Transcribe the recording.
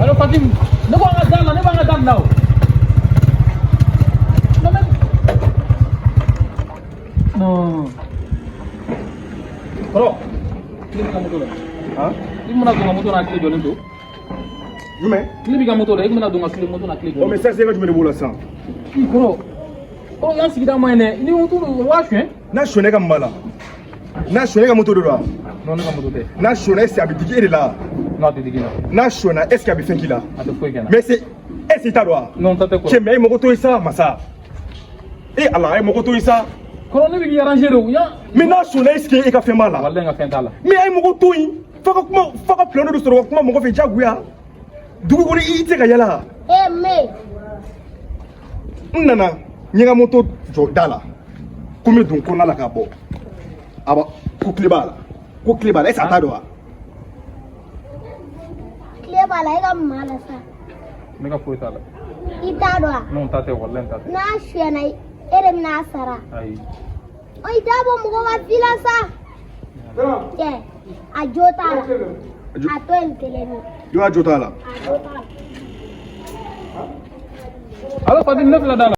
Allo Fatim, ne b'an ka dan na, ne b'an ka daminɛ o. Non. Kɔrɔ, ne b'i ka moto la. Han? I bɛna don ka moto n'a clé jɔlen to. Jumɛn? Ne b'i ka moto la, i bɛna don ka clé moto n'a clé Oh jɔlen. mais ça c'est ka jumɛn de b'o la sisan? Kɔrɔ, kɔrɔ y'an sigida man ɲi dɛ. Ni moto don, o b'a suɲɛ. N'a sonyɛ ka mun b'a la? N'a sonyɛ ka moto de don wa? Non, ne ka moto tɛ. N'a sonyɛ est-ce que a bɛ digi e de la? Non, a tɛ digi n na. N'a sonyɛ est-ce que a bɛ fɛn k'i la? A tɛ foyi kɛ n na. Mais c'est est-ce que i t'a dɔn wa? Non, ta tɛ Cɛ kɔrɔ. mais a ye mɔgɔ to yen sa masa. Ala a ye mɔgɔ to yen sa. Kɔrɔ, ne bɛ k'i arranger de o. Mais n'a sonyɛ est-ce que e ka fɛn b'a la? Walayi n ka fɛn t'a la. Mais a ye mɔgɔ to yen f'a ka plan dɔ sɔrɔ ka kuma mɔgɔ fɛ diyagoya. Dugu kɔnɔ i tɛ ka yala. Mais N nana n ye n ka moto jɔ da la ko n bɛ don kɔnɔna la k'a bɔ a ba ko tile b'a la est-ce que a t'a dɔn wa? tile b'a la i ka mun b'a la sa Ne ka foyi t'a la. i t'a dɔn wa Non, ta tɛ walayi n ta tɛ. n'a suyɛna e de bɛna a sara Ayi. i t'a bɔ mɔgɔ ka fi la sa cɛ a jo t'a la a to yen kelen de I b'a jo t'a la. a jo t'a la Allo Fatim, ne filɛ da la.